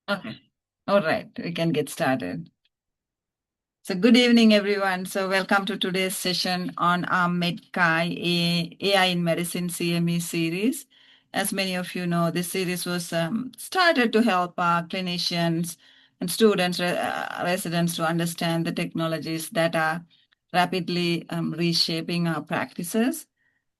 Okay. All right. We can get started. So, good evening, everyone. So, welcome to today's session on our MedChi AI in Medicine CME series. As many of you know, this series was started to help our clinicians and students, residents to understand the technologies that are rapidly reshaping our practices.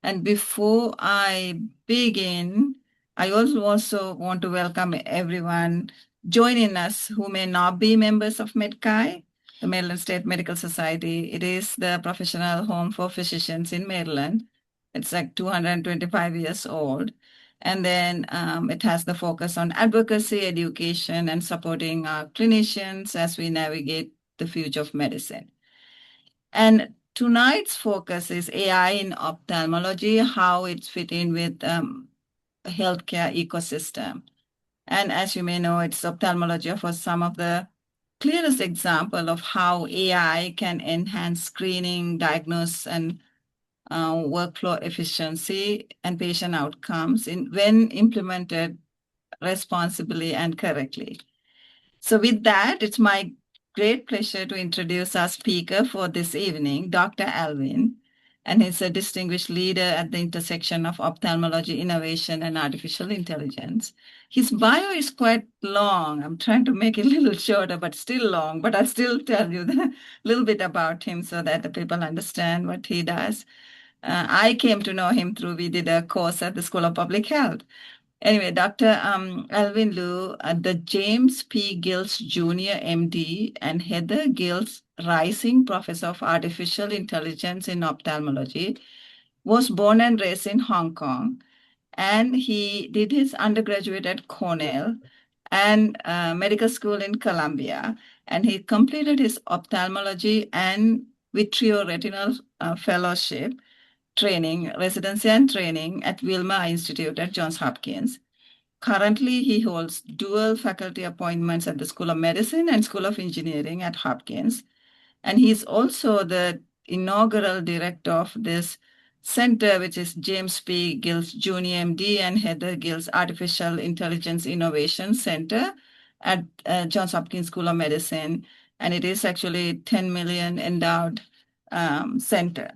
And before I begin, I also want to welcome everyone joining us who may not be members of MedChi, the Maryland State Medical Society. It is the professional home for physicians in Maryland. It's like 225 years old. And then it has the focus on advocacy, education, and supporting our clinicians as we navigate the future of medicine. And tonight's focus is AI in ophthalmology, how it's fit in with healthcare ecosystem. And as you may know, it's ophthalmology offers some of the clearest example of how AI can enhance screening, diagnosis, and workflow efficiency and patient outcomes when implemented responsibly and correctly. So, with that, it's my great pleasure to introduce our speaker for this evening, Dr. Alvin. And he's a distinguished leader at the intersection of ophthalmology, innovation, and artificial intelligence. His bio is quite long. I'm trying to make it a little shorter, but still long. But I'll still tell you a little bit about him so that the people understand what he does. I came to know him through, we did a course at the School of Public Health. Anyway, Dr. Alvin Liu, the James P. Gills Jr., MD, and Heather Gills Rising Professor of Artificial Intelligence in Ophthalmology, was born and raised in Hong Kong. And he did his undergraduate at Cornell and medical school in Columbia. And he completed his ophthalmology and vitreoretinal fellowship training, residency and training at Wilmer Institute at Johns Hopkins. Currently, he holds dual faculty appointments at the School of Medicine and School of Engineering at Hopkins. And he's also the inaugural director of this center, which is James P. Gills Jr. MD and Heather Gills Artificial Intelligence Innovation Center at Johns Hopkins School of Medicine. And it is actually 10 million endowed center.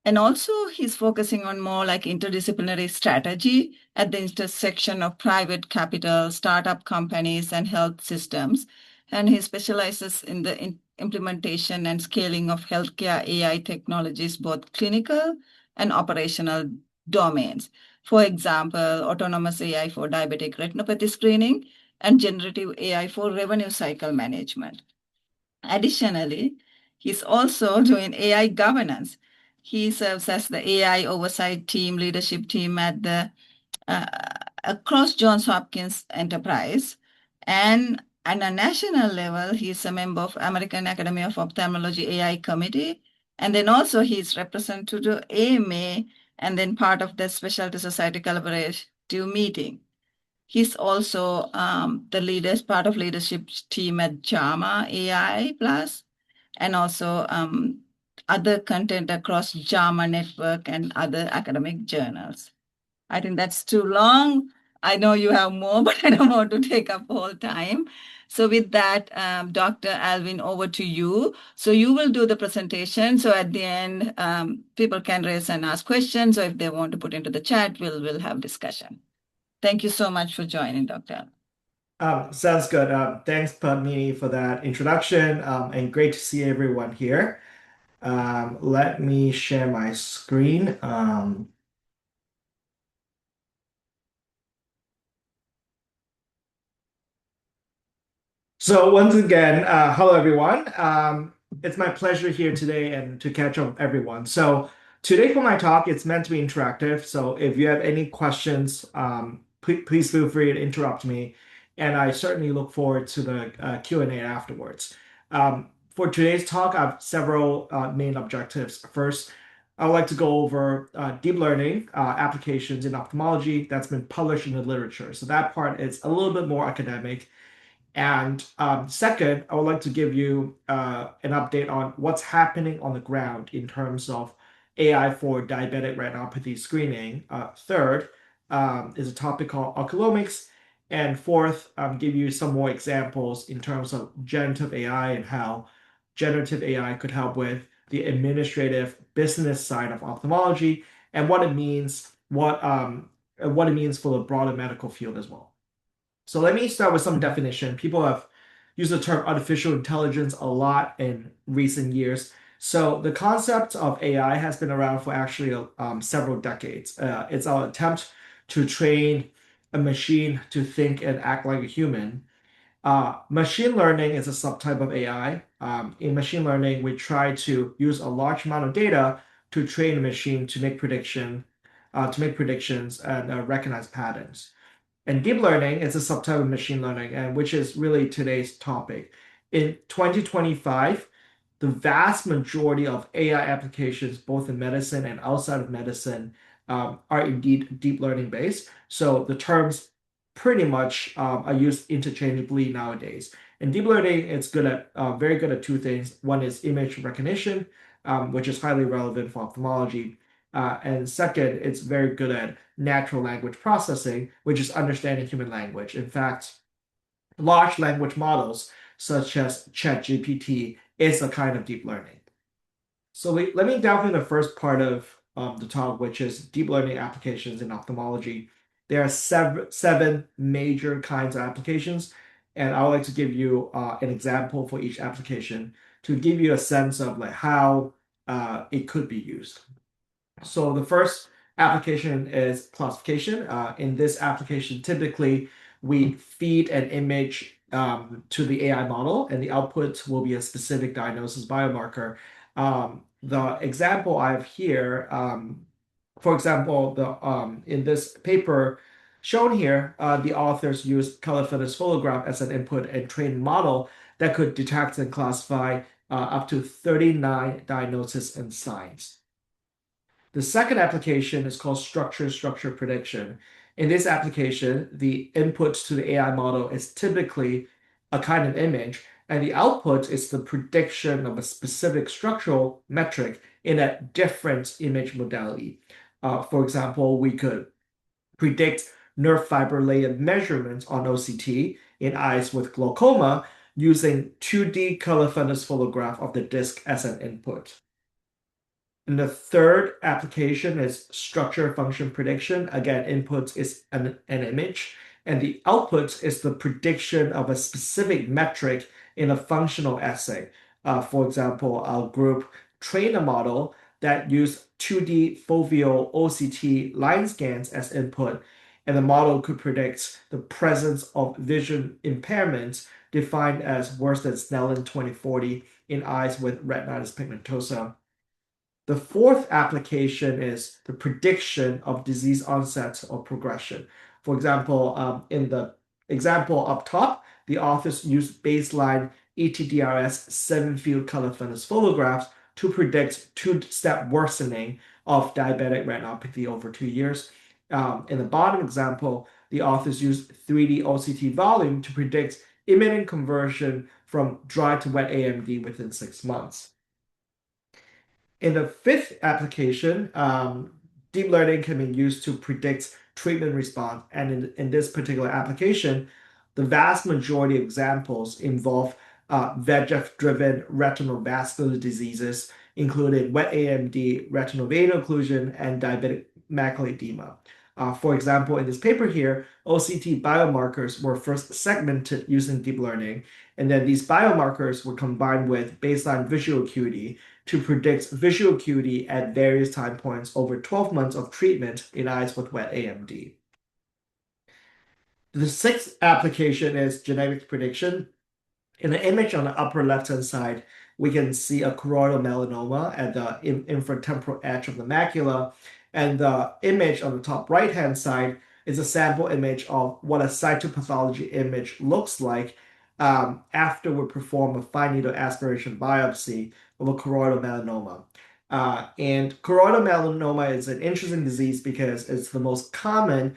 And also, he's focusing on more like interdisciplinary strategy at the intersection of private capital, startup companies, and health systems. And he specializes in the implementation and scaling of healthcare AI technologies, both clinical and operational domains. For example, autonomous AI for diabetic retinopathy screening and generative AI for revenue cycle management. Additionally, he's also doing AI governance. He serves as the AI oversight team, leadership team at the uh, across Johns Hopkins enterprise. And at a national level, he's a member of American Academy of Ophthalmology AI Committee. And then also he's represented to AMA and then part of the Specialty Society Collaborative meeting. He's also the leaders, part of leadership team at JAMA AI Plus, and also other content across JAMA network and other academic journals. I think that's too long. I know you have more, but I don't want to take up all time. So with that, Dr. Alvin, over to you. So you will do the presentation. So at the end, people can raise and ask questions, or if they want to put into the chat, we'll have discussion. Thank you so much for joining, Dr. Sounds good. Thanks, Padmini, for that introduction, and great to see everyone here. Let me share my screen. So once again, hello everyone. It's my pleasure here today and to catch up with everyone. So today for my talk, it's meant to be interactive. So if you have any questions, please feel free to interrupt me, and I certainly look forward to the Q&A afterwards. For today's talk, I have several main objectives. First, I would like to go over deep learning applications in ophthalmology that's been published in the literature. So that part is a little bit more academic. And second, I would like to give you an update on what's happening on the ground in terms of AI for diabetic retinopathy screening. Third is a topic called oculomics. And fourth, give you some more examples in terms of generative AI and how generative AI could help with the administrative business side of ophthalmology and what it means for the broader medical field as well. So let me start with some definition. People have used the term artificial intelligence a lot in recent years. So the concept of AI has been around for actually several decades. It's our attempt to train a machine to think and act like a human. Machine learning is a subtype of AI. In machine learning, we try to use a large amount of data to train a machine to make predictions and recognize patterns. And deep learning is a subtype of machine learning, and which is really today's topic. In 2025, the vast majority of AI applications, both in medicine and outside of medicine, are indeed deep learning based. So the terms pretty much are used interchangeably nowadays. And deep learning is very good at two things. One is image recognition, which is highly relevant for ophthalmology. And second, it's very good at natural language processing, which is understanding human language. In fact, large language models such as ChatGPT is a kind of deep learning. So let me delve into the first part of the talk, which is deep learning applications in ophthalmology. There are seven major kinds of applications, and I would like to give you an example for each application to give you a sense of like how it could be used. So the first application is classification. In this application, typically we feed an image to the AI model, and the output will be a specific diagnosis biomarker. The example I have here, for example, in this paper shown here, the authors used color photograph as an input and trained a model that could detect and classify up to 39 diagnoses and signs. The second application is called structure prediction. In this application, the input to the AI model is typically a kind of image, and the output is the prediction of a specific structural metric in a different image modality. For example, we could predict nerve fiber layer measurements on OCT in eyes with glaucoma using 2D color fundus photograph of the disc as an input. And the third application is structure function prediction. Again, input is an image, and the output is the prediction of a specific metric in a functional assay. For example, our group trained a model that used 2D foveal OCT line scans as input, and the model could predict the presence of vision impairment defined as worse than Snellen 20/40 in eyes with retinitis pigmentosa. The fourth application is the prediction of disease onset or progression. For example, in the example up top, the authors used baseline ETDRS 7-field color fundus photographs to predict two-step worsening of diabetic retinopathy over 2 years. In the bottom example, the authors used 3D OCT volume to predict imaging conversion from dry to wet AMD within 6 months. In the fifth application, deep learning can be used to predict treatment response. And in this particular application, the vast majority of examples involve VEGF-driven retinal vascular diseases, including wet AMD, retinal vein occlusion, and diabetic macular edema. For example, in this paper here, OCT biomarkers were first segmented using deep learning, and then these biomarkers were combined with baseline visual acuity to predict visual acuity at various time points over 12 months of treatment in eyes with wet AMD. The sixth application is genetic prediction. In the image on the upper left-hand side, we can see a choroidal melanoma at the infratemporal edge of the macula. And the image on the top right-hand side is a sample image of what a cytopathology image looks like after we perform a fine needle aspiration biopsy of a choroidal melanoma. And choroidal melanoma is an interesting disease because it's the most common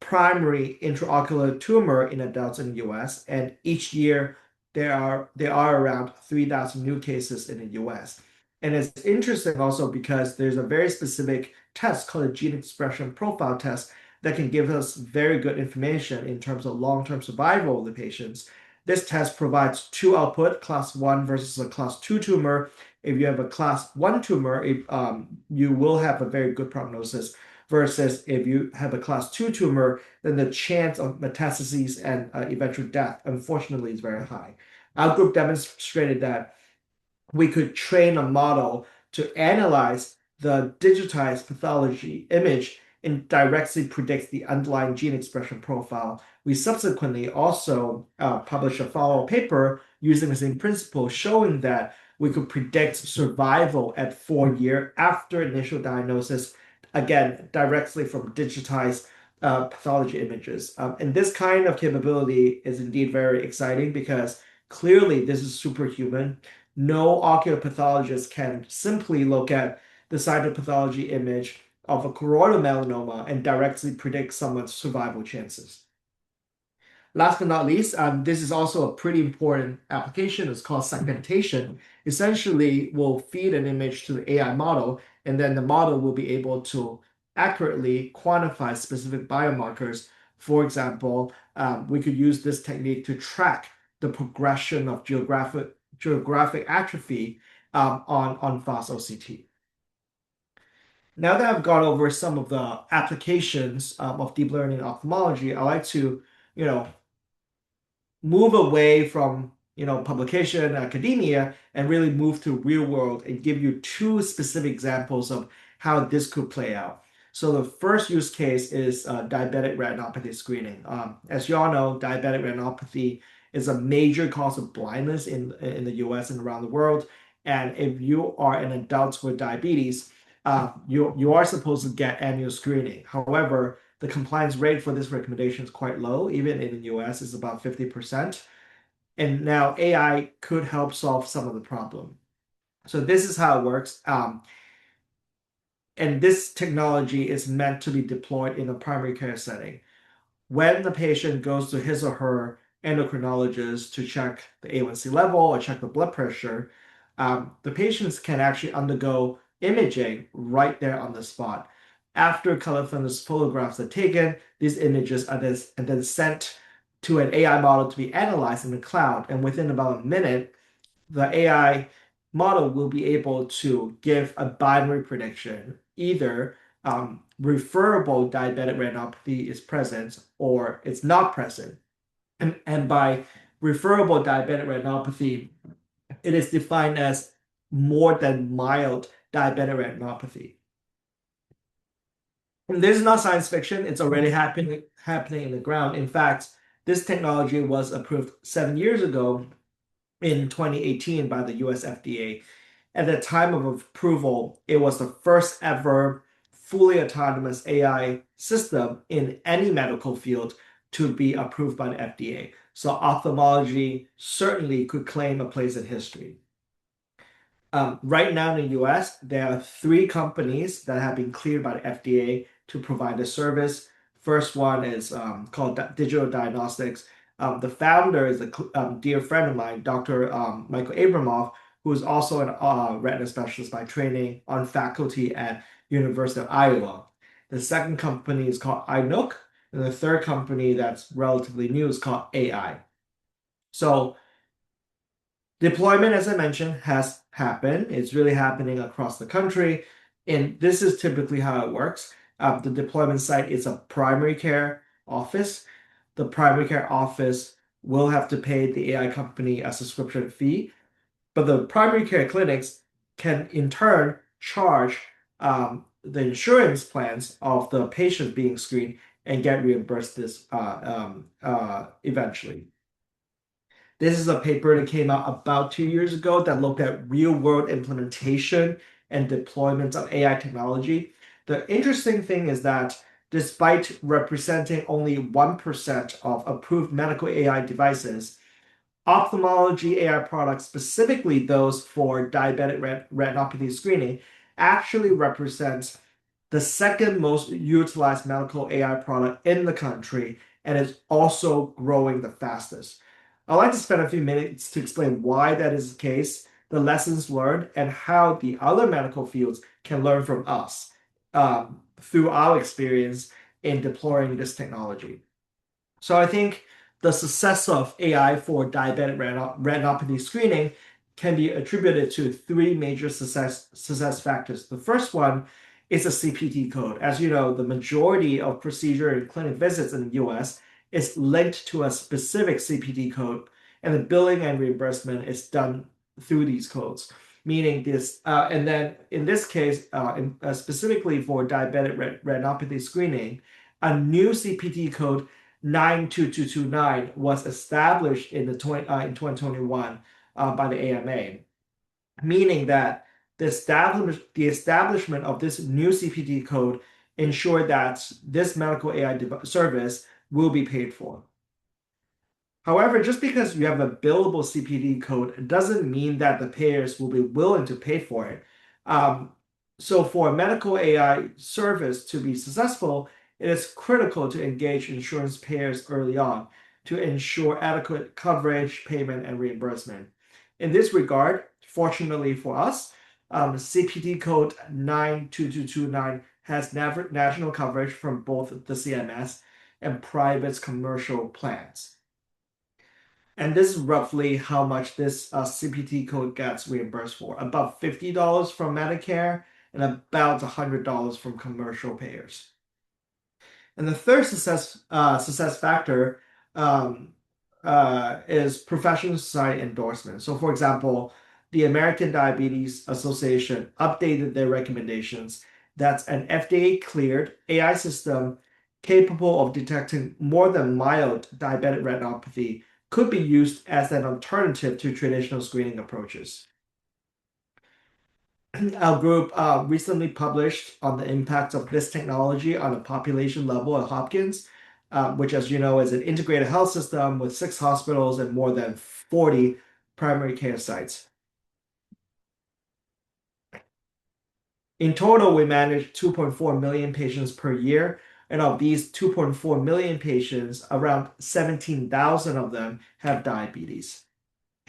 primary intraocular tumor in adults in the US, and each year there are around 3,000 new cases in the US. And it's interesting also because there's a very specific test called a gene expression profile test that can give us very good information in terms of long-term survival of the patients. This test provides two output, class 1 versus a class 2 tumor. If you have a class 1 tumor, you will have a very good prognosis, versus if you have a class 2 tumor, then the chance of metastases and eventual death, unfortunately, is very high. Our group demonstrated that we could train a model to analyze the digitized pathology image and directly predict the underlying gene expression profile. We subsequently also published a follow-up paper using the same principle, showing that we could predict survival at 4 years after initial diagnosis, again, directly from digitized pathology images. And this kind of capability is indeed very exciting because clearly this is superhuman. No ocular pathologist can simply look at the cytopathology image of a choroidal melanoma and directly predict someone's survival chances. Last but not least, this is also a pretty important application. It's called segmentation. Essentially, we'll feed an image to the AI model, and then the model will be able to accurately quantify specific biomarkers. For example, we could use this technique to track the progression of geographic atrophy on fast OCT. Now that I've gone over some of the applications of deep learning in ophthalmology, I like to, move away from publication academia and really move to real world and give you two specific examples of how this could play out. So the first use case is diabetic retinopathy screening. As you all know, diabetic retinopathy is a major cause of blindness in the US and around the world. And if you are an adult with diabetes, you are supposed to get annual screening. However, the compliance rate for this recommendation is quite low. Even in the US, it's about 50%. And now AI could help solve some of the problem. So this is how it works. And this technology is meant to be deployed in a primary care setting. When the patient goes to his or her endocrinologist to check the A1C level or check the blood pressure, the patients can actually undergo imaging right there on the spot. After color photographs are taken, these images are then sent to an AI model to be analyzed in the cloud. And within about a minute, the AI model will be able to give a binary prediction. Either referable diabetic retinopathy is present or it's not present. And by referable diabetic retinopathy, it is defined as more than mild diabetic retinopathy. And this is not science fiction. It's already happening in the ground. In fact, this technology was approved 7 years ago in 2018 by the US FDA. At the time of approval, it was the first ever fully autonomous AI system in any medical field to be approved by the FDA. So ophthalmology certainly could claim a place in history. Right now in the US, there are 3 companies that have been cleared by the FDA to provide the service. First one is called Digital Diagnostics. The founder is a dear friend of mine, Dr. Michael Abramoff, who is also a retina specialist by training on faculty at University of Iowa. The second company is called iNook, and the third company that's relatively new is called AI. So deployment, as I mentioned, has happened. It's really happening across the country, and this is typically how it works. The deployment site is a primary care office. The primary care office will have to pay the AI company a subscription fee, but the primary care clinics can in turn charge the insurance plans of the patient being screened and get reimbursed this eventually. This is a paper that came out about 2 years ago that looked at real-world implementation and deployment of AI technology. The interesting thing is that despite representing only 1% of approved medical AI devices, ophthalmology AI products, specifically those for diabetic retinopathy screening, actually represents the second most utilized medical AI product in the country and is also growing the fastest. I'd like to spend a few minutes to explain why that is the case, the lessons learned, and how the other medical fields can learn from us through our experience in deploying this technology. So I think the success of AI for diabetic retinopathy screening can be attributed to three major success factors. The first one is a CPT code. As you know, the majority of procedure and clinic visits in the US is linked to a specific CPT code, and the billing and reimbursement is done through these codes. Meaning this, and then in this case, specifically for diabetic retinopathy screening, a new CPT code 92229 was established in 2021 by the AMA, meaning that the establishment of this new CPT code ensured that this medical AI service will be paid for. However, just because you have a billable CPT code doesn't mean that the payers will be willing to pay for it. So for a medical AI service to be successful, it is critical to engage insurance payers early on to ensure adequate coverage, payment, and reimbursement. In this regard, fortunately for us, CPT code 92229 has national coverage from both the CMS and private commercial plans. And this is roughly how much this CPT code gets reimbursed for. About $50 from Medicare and about $100 from commercial payers. And the third success factor is professional society endorsement. So, for example, the American Diabetes Association updated their recommendations. That's an FDA-cleared AI system capable of detecting more than mild diabetic retinopathy could be used as an alternative to traditional screening approaches. Our group recently published on the impact of this technology on a population level at Hopkins, which, as you know, is an integrated health system with 6 hospitals and more than 40 primary care sites. In total, we manage 2.4 million patients per year, and of these 2.4 million patients, around 17,000 of them have diabetes.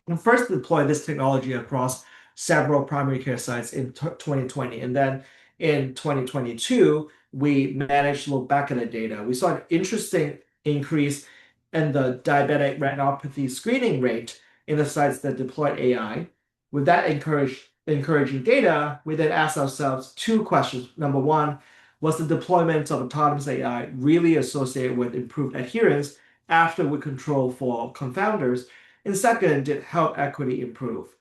We first deployed this technology across several primary care sites in 2020, and then in 2022, we managed to look back at the data. We saw an interesting increase in the diabetic retinopathy screening rate in the sites that deployed AI. With that encouraging data, we then asked ourselves 2 questions. Number one, was the deployment of autonomous AI really associated with improved adherence after we control for confounders? And second, did health equity improve?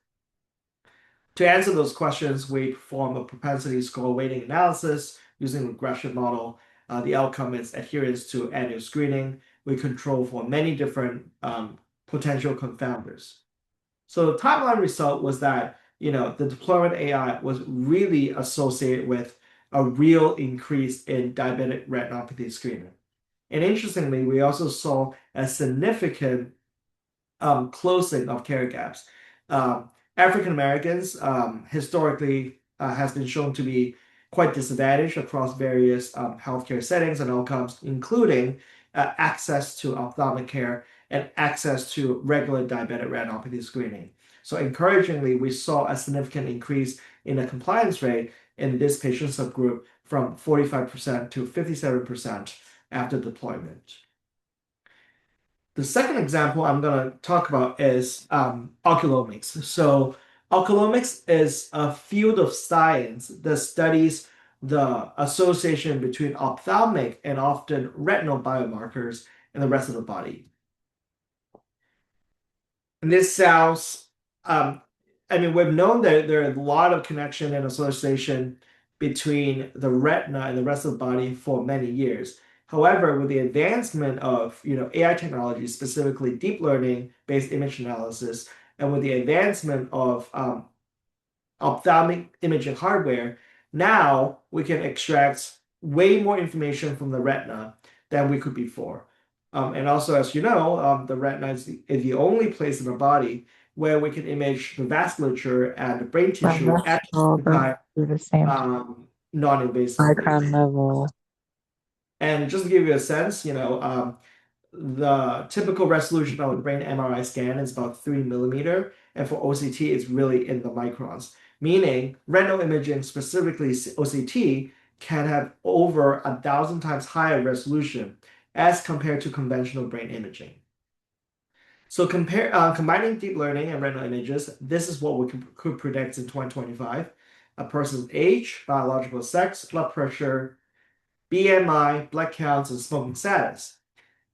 To answer those questions, we perform a propensity score weighting analysis using a regression model. The outcome is adherence to annual screening. We control for many different potential confounders. So the top-line result was that the deployment AI was really associated with a real increase in diabetic retinopathy screening. And interestingly, we also saw a significant closing of care gaps. African Americans historically has been shown to be quite disadvantaged across various healthcare settings and outcomes, including access to ophthalmic care and access to regular diabetic retinopathy screening. So encouragingly, we saw a significant increase in the compliance rate in this patient subgroup from 45% to 57% after deployment. The second example I'm going to talk about is oculomics. So oculomics is a field of science that studies the association between ophthalmic and often retinal biomarkers in the rest of the body. And this sounds, we've known that there are a lot of connection and association between the retina and the rest of the body for many years. However, with the advancement of AI technology, specifically deep learning-based image analysis, and with the advancement of ophthalmic imaging hardware, now we can extract way more information from the retina than we could before. And also, as you know, the retina is the only place in the body where we can image the vasculature and the brain tissue at the same non-invasively. level. And just to give you a sense, the typical resolution of a brain MRI scan is about 3 millimeter, and for OCT, it's really in the microns. Meaning, retinal imaging, specifically OCT, can have over 1,000 times higher resolution as compared to conventional brain imaging. So combining deep learning and retinal images, this is what we could predict in 2025. A person's age, biological sex, blood pressure, BMI, blood counts, and smoking status.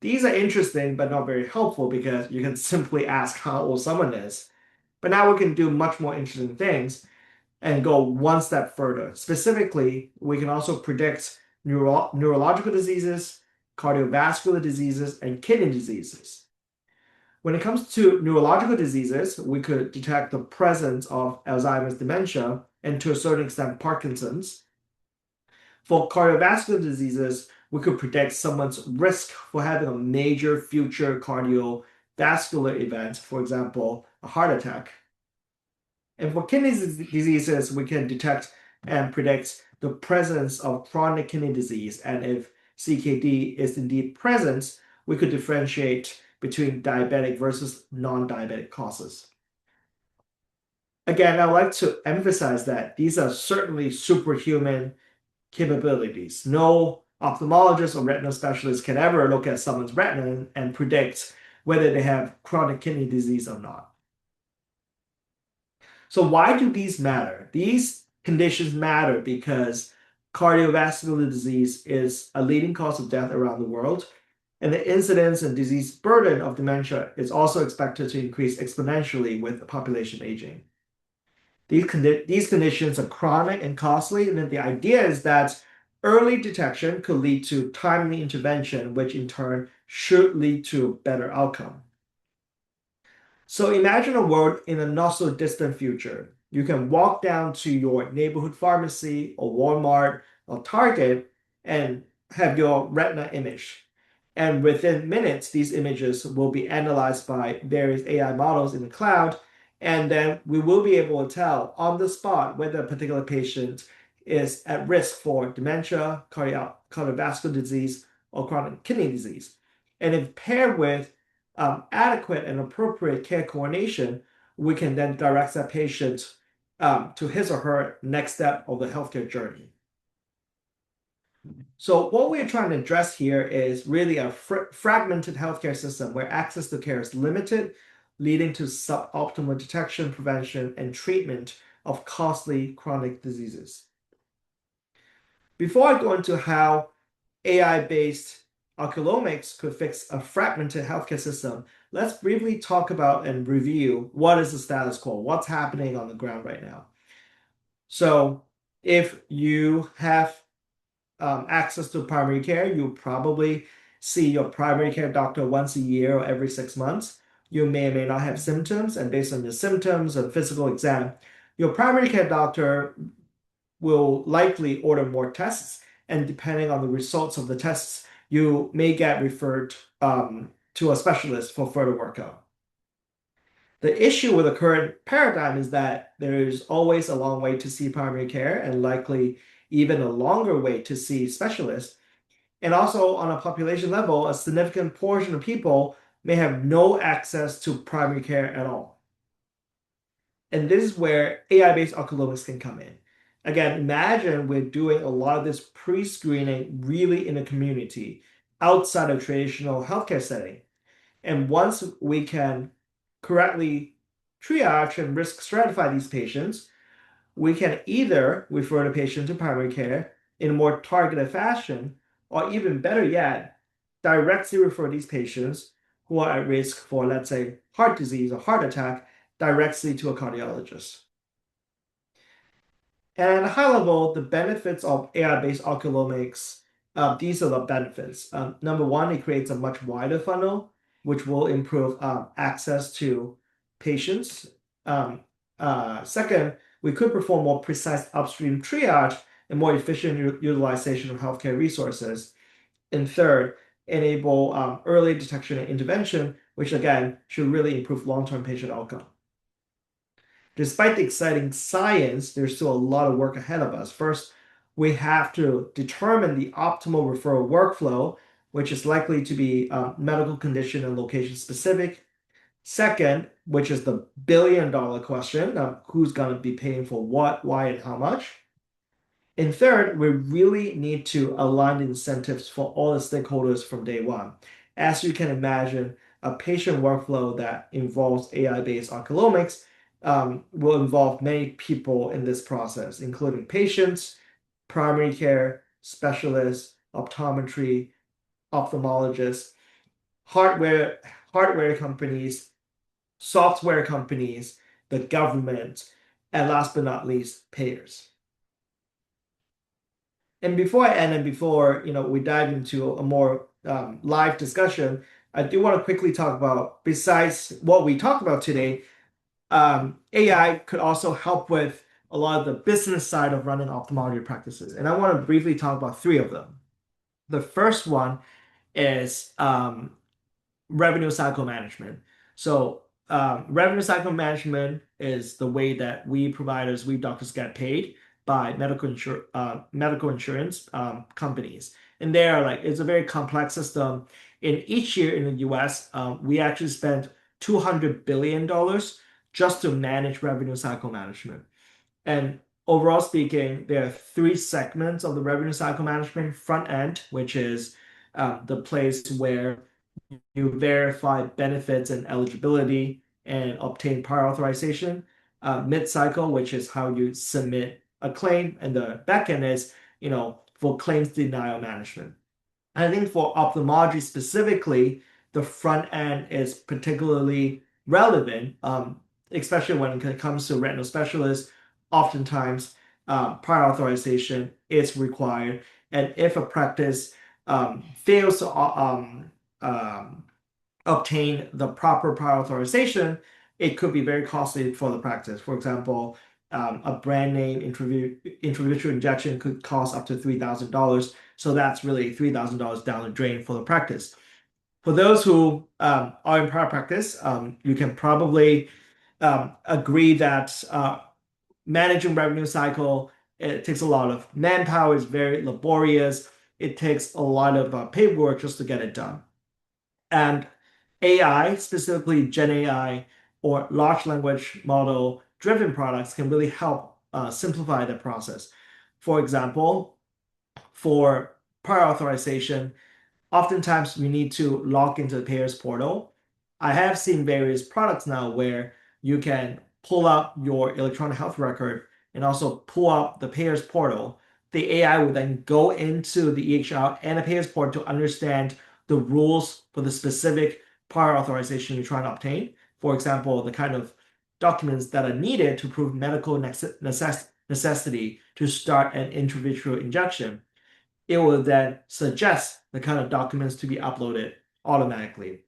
These are interesting but not very helpful because you can simply ask how old someone is. But now we can do much more interesting things and go one step further. Specifically, we can also predict neurological diseases, cardiovascular diseases, and kidney diseases. When it comes to neurological diseases, we could detect the presence of Alzheimer's dementia and to a certain extent Parkinson's. For cardiovascular diseases, we could predict someone's risk for having a major future cardiovascular event, for example, a heart attack. And for kidney diseases, we can detect and predict the presence of chronic kidney disease. And if CKD is indeed present, we could differentiate between diabetic versus non-diabetic causes. Again, I would like to emphasize that these are certainly superhuman capabilities. No ophthalmologist or retina specialist can ever look at someone's retina and predict whether they have chronic kidney disease or not. So why do these matter? These conditions matter because cardiovascular disease is a leading cause of death around the world, and the incidence and disease burden of dementia is also expected to increase exponentially with population aging. These conditions are chronic and costly, and the idea is that early detection could lead to timely intervention, which in turn should lead to better outcome. So imagine a world in a not so distant future. You can walk down to your neighborhood pharmacy or Walmart or Target and have your retina image. And within minutes, these images will be analyzed by various AI models in the cloud. And then we will be able to tell on the spot whether a particular patient is at risk for dementia, cardiovascular disease, or chronic kidney disease. And if paired with adequate and appropriate care coordination, we can then direct that patient to his or her next step of the healthcare journey. So what we're trying to address here is really a fragmented healthcare system where access to care is limited, leading to suboptimal detection, prevention, and treatment of costly chronic diseases. Before I go into how AI-based oculomics could fix a fragmented healthcare system, let's briefly talk about and review what is the status quo, what's happening on the ground right now. So if you have access to primary care, you probably see your primary care doctor once a year or every 6 months. You may or may not have symptoms, and based on your symptoms and physical exam, your primary care doctor will likely order more tests, and depending on the results of the tests, you may get referred to a specialist for further workup. The issue with the current paradigm is that there is always a long way to see primary care and likely even a longer way to see specialists. And also on a population level, a significant portion of people may have no access to primary care at all. And this is where AI-based oculomics can come in. Again, imagine we're doing a lot of this pre-screening really in the community outside of traditional healthcare setting. And once we can correctly triage and risk stratify these patients, we can either refer the patient to primary care in a more targeted fashion, or even better yet, directly refer these patients who are at risk for, let's say, heart disease or heart attack directly to a cardiologist. And at a high level, the benefits of AI-based oculomics, these are the benefits. Number one, it creates a much wider funnel, which will improve access to patients. Second, we could perform more precise upstream triage and more efficient utilization of healthcare resources. And third, enable early detection and intervention, which again should really improve long-term patient outcome. Despite the exciting science, there's still a lot of work ahead of us. First, we have to determine the optimal referral workflow, which is likely to be medical condition and location specific. Second, which is the billion-dollar question, who's going to be paying for what, why, and how much? And third, we really need to align the incentives for all the stakeholders from day one. As you can imagine, a patient workflow that involves AI-based oculomics will involve many people in this process, including patients, primary care, specialists, optometry, ophthalmologists, hardware, hardware companies, software companies, the government, and last but not least, payers. And before I end and before we dive into a more live discussion, I do want to quickly talk about, besides what we talked about today, AI could also help with a lot of the business side of running ophthalmology practices. And I want to briefly talk about three of them. The first one is revenue cycle management. So revenue cycle management is the way that we providers, we doctors get paid by medical insurance companies. And it's a very complex system. In each year in the US, we actually spend $200 billion just to manage revenue cycle management. And overall speaking, there are three segments of the revenue cycle management: front end, which is the place where you verify benefits and eligibility and obtain prior authorization. Mid-cycle, which is how you submit a claim, and the back end is, for claims denial management. I think for ophthalmology specifically, the front end is particularly relevant, especially when it comes to retinal specialists. Oftentimes, prior authorization is required, and if a practice fails to obtain the proper prior authorization, it could be very costly for the practice. For example, a brand name intravitreal injection could cost up to $3,000. So that's really $3,000 down the drain for the practice. For those who are in prior practice, you can probably agree that managing revenue cycle, it takes a lot of manpower, it's very laborious. It takes a lot of paperwork just to get it done. And AI, specifically Gen AI or large language model driven products, can really help simplify the process. For example, for prior authorization, oftentimes we need to log into the payer's portal. I have seen various products now where you can pull up your electronic health record and also pull up the payer's portal. The AI will then go into the EHR and the payer's portal to understand the rules for the specific prior authorization you're trying to obtain. For example, the kind of documents that are needed to prove medical necessity to start an intravitreal injection. It will then suggest the kind of documents to be uploaded automatically.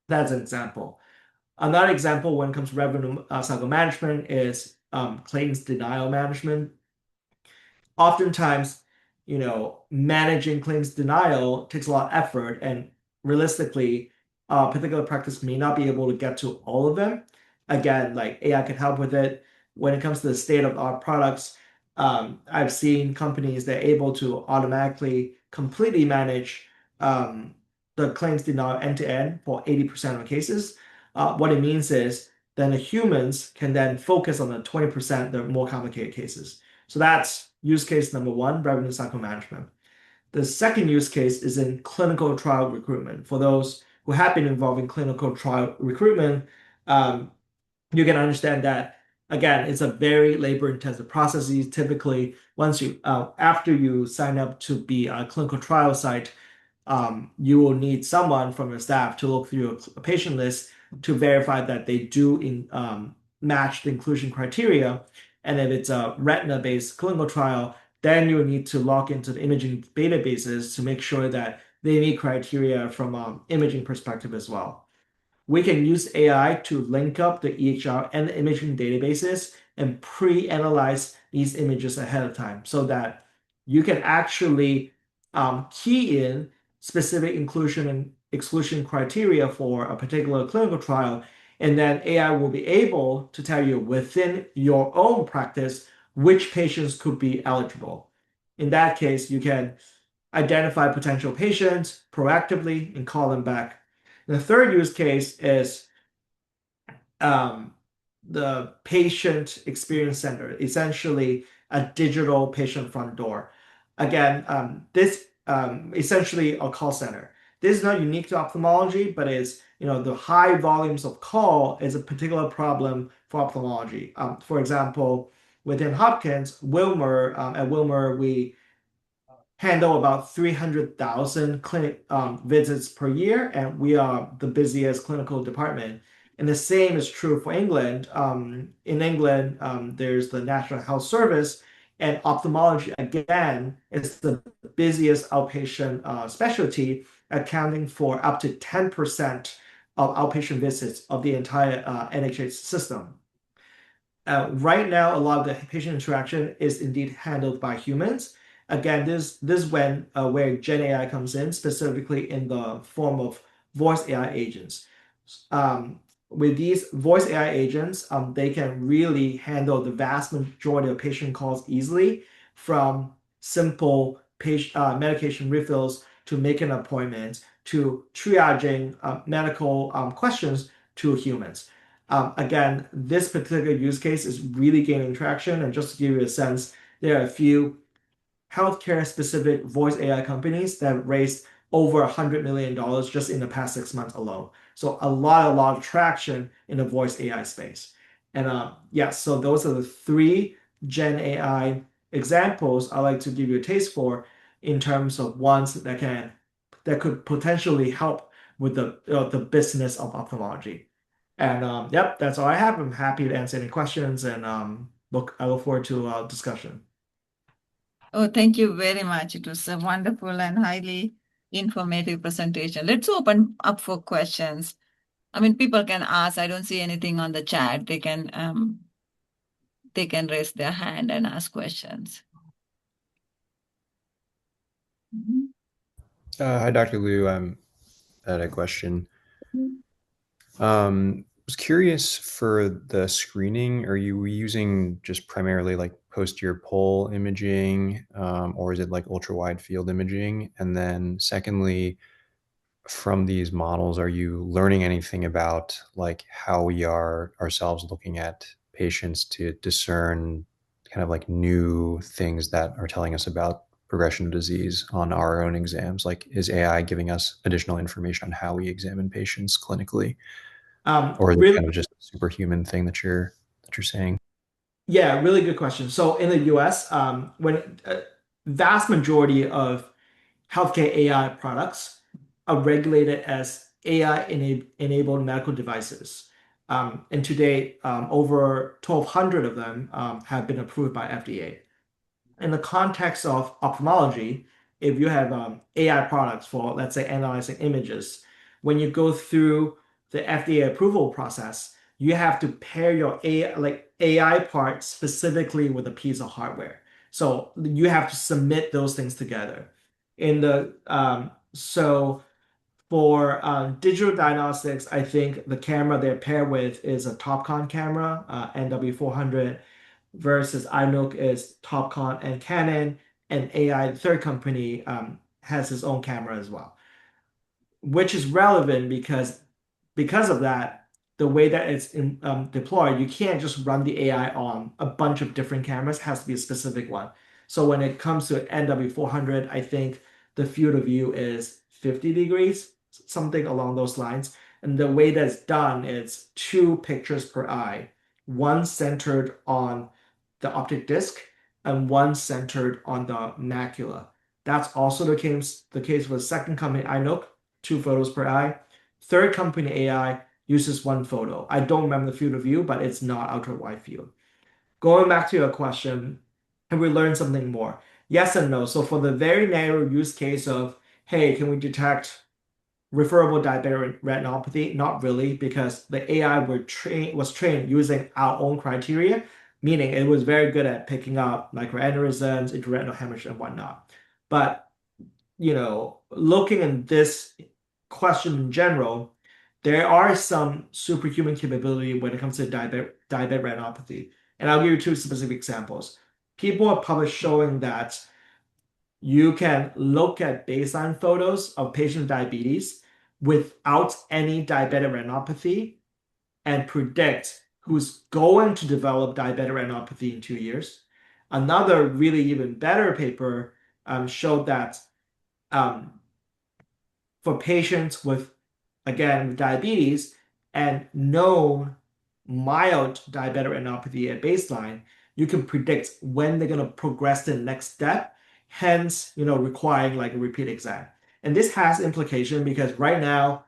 That's an example. Another example when it comes to revenue cycle management is claims denial management. Oftentimes, managing claims denial takes a lot of effort, and realistically, a particular practice may not be able to get to all of them. Again, like AI can help with it. When it comes to the state of our products, I've seen companies that are able to automatically completely manage the claims denial end to end for 80% of the cases. What it means is then the humans can then focus on the 20%, the more complicated cases. So that's use case number one, revenue cycle management. The second use case is in clinical trial recruitment. For those who have been involved in clinical trial recruitment, you can understand that, again, it's a very labor-intensive process. Typically, after you sign up to be a clinical trial site, you will need someone from your staff to look through a patient list to verify that they do match the inclusion criteria. And if it's a retina-based clinical trial, then you need to log into the imaging databases to make sure that they meet criteria from an imaging perspective as well. We can use AI to link up the EHR and the imaging databases and pre-analyze these images ahead of time so that you can actually key in specific inclusion and exclusion criteria for a particular clinical trial. And then AI will be able to tell you within your own practice which patients could be eligible. In that case, you can identify potential patients proactively and call them back. The third use case is the patient experience center. Essentially, a digital patient front door. Again, this essentially a call center. This is not unique to ophthalmology, but is the high volumes of call is a particular problem for ophthalmology. For example, within Hopkins, at Wilmer, we handle about 300,000 clinic visits per year, and we are the busiest clinical department. And the same is true for England. In England, there's the National Health Service, and ophthalmology, again, is the busiest outpatient specialty, accounting for up to 10% of outpatient visits of the entire NHS system. Right now, a lot of the patient interaction is indeed handled by humans. Again, this is when where Gen AI comes in, specifically in the form of voice AI agents. Um, with these voice AI agents, they can really handle the vast majority of patient calls easily, from simple medication refills to making appointments to triaging medical questions to humans. Again, this particular use case is really gaining traction. And just to give you a sense, there are a few healthcare specific voice AI companies that raised over $100 million just in the past 6 months alone. So a lot of traction in the voice AI space. And yeah, so those are the three Gen AI examples I like to give you a taste for in terms of ones that could potentially help with the business of ophthalmology. And yep, that's all I have. I'm happy to answer any questions, and I look forward to discussion. Oh, thank you very much. It was a wonderful and highly informative presentation. Let's open up for questions. I mean, people can ask. I don't see anything on the chat. They can raise their hand and ask questions. Mhm. Hi, Dr. Liu. I had a question. Was curious for the screening, are you using just primarily like posterior pole imaging, or is it like ultra wide field imaging? And then secondly, from these models, are you learning anything about like how we are ourselves looking at patients to discern kind of like new things that are telling us about progression of disease on our own exams? Like, is AI giving us additional information on how we examine patients clinically, or is it Really, kind of just a superhuman thing that you're saying? yeah, really good question. So in the US, when vast majority of healthcare AI products are regulated as AI enabled medical devices. And to date, over 1,200 of them have been approved by FDA. In the context of ophthalmology, if you have AI products for, let's say, analyzing images, when you go through the FDA approval process, you have to pair your AI part specifically with a piece of hardware. So you have to submit those things together. In the so for digital diagnostics, I think the camera they're paired with is a Topcon camera, NW400, versus iNook is Topcon and Canon, and AI, the third company, has its own camera as well, which is relevant because of that, the way that it's deployed, you can't just run the AI on a bunch of different cameras. It has to be a specific one. So when it comes to NW400, I think the field of view is 50 degrees, something along those lines. And the way that's done is two pictures per eye, one centered on the optic disc and one centered on the macula. That's also the case with second company, iNook, two photos per eye. Third company AI uses one photo. I don't remember the field of view, but it's not ultra wide field. Going back to your question, have we learned something more? Yes and no. So for the very narrow use case of, hey, can we detect referable diabetic retinopathy? Not really, because the AI was trained using our own criteria, meaning it was very good at picking up microaneurysms, intraretinal hemorrhage, and whatnot. But looking at this question in general, there are some superhuman capability when it comes to diabetic retinopathy. And I'll give you two specific examples. People have published showing that you can look at baseline photos of patient with diabetes without any diabetic retinopathy and predict who's going to develop diabetic retinopathy in 2 years. Another really even better paper showed that um, for patients with, again, with diabetes and known mild diabetic retinopathy at baseline, you can predict when they're going to progress to the next step, hence, requiring like a repeat exam. And this has implication because right now,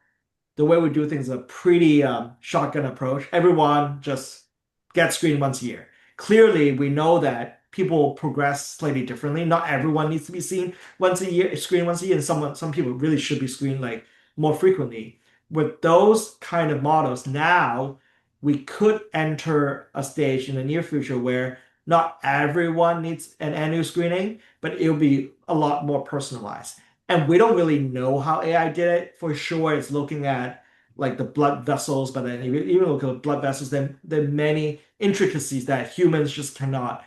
the way we do things is a pretty shotgun approach. Everyone just gets screened once a year. Clearly, we know that people progress slightly differently. Not everyone needs to be seen once a year, screened once a year, and some people really should be screened like more frequently. With those kind of models, now we could enter a stage in the near future where not everyone needs an annual screening, but it'll be a lot more personalized. And we don't really know how AI did it. For sure, it's looking at like the blood vessels, but then even look at blood vessels, then there are many intricacies that humans just cannot,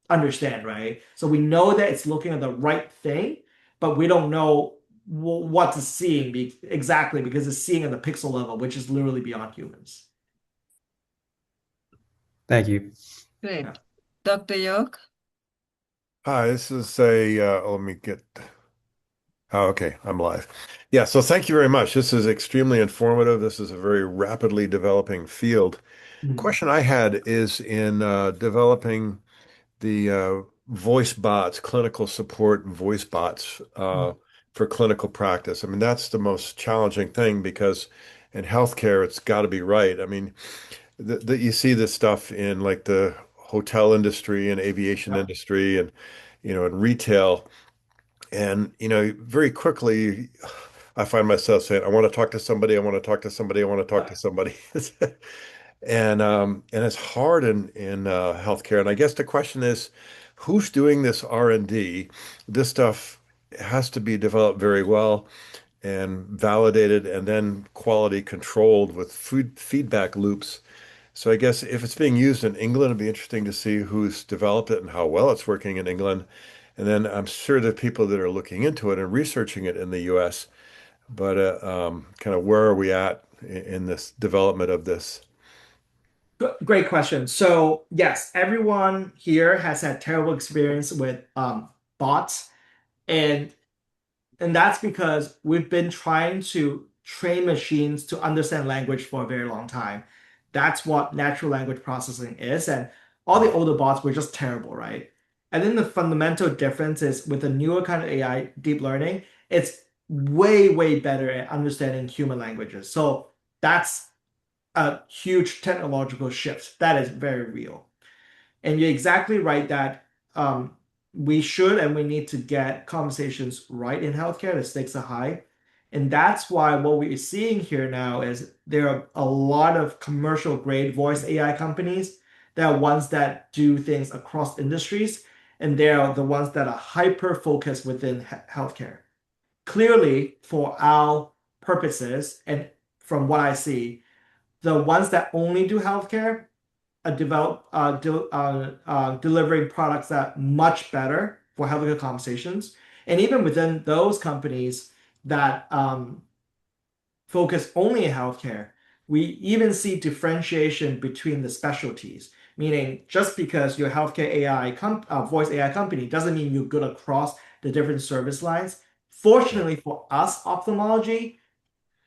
understand, right? So we know that it's looking at the right thing, but we don't know what it's seeing exactly because it's seeing at the pixel level, which is literally beyond humans. Thank you. Great. Yeah. Dr. York? Hi, this is let me get, oh, okay, I'm live. Yeah, so thank you very much. This is extremely informative. This is a very rapidly developing field. Mhm. Question I had is in developing the voice bots, clinical support voice bots Mhm. for clinical practice. I mean, that's the most challenging thing because in healthcare, it's got to be right. I mean, you see this stuff in like the hotel industry and aviation Yeah. industry and, in retail. And, very quickly, I find myself saying, I want to talk to somebody, I want to talk to somebody, I want to talk to somebody. And it's hard in healthcare. And I guess the question is, who's doing this R&D? This stuff has to be developed very well and validated and then quality controlled with feedback loops. So I guess if it's being used in England, it'd be interesting to see who's developed it and how well it's working in England. And then I'm sure there are people that are looking into it and researching it in the US. But kind of where are we at in this development of this? Great question. So yes, everyone here has had terrible experience with bots, and that's because we've been trying to train machines to understand language for a very long time. That's what natural language processing is, and all the older bots were just terrible, right? And then the fundamental difference is with the newer kind of AI, deep learning, it's way, way better at understanding human languages. So that's a huge technological shift. That is very real. And you're exactly right that we should and we need to get conversations right in healthcare. The stakes are high. And that's why what we're seeing here now is there are a lot of commercial grade voice AI companies. There are ones that do things across industries, and there are the ones that are hyper focused within healthcare. Clearly, for our purposes, and from what I see, the ones that only do healthcare delivering products that much better for healthcare conversations. And even within those companies that focus only in healthcare, we even see differentiation between the specialties. Meaning, just because you're a healthcare voice AI company doesn't mean you're good across the different service lines. Fortunately for us, ophthalmology,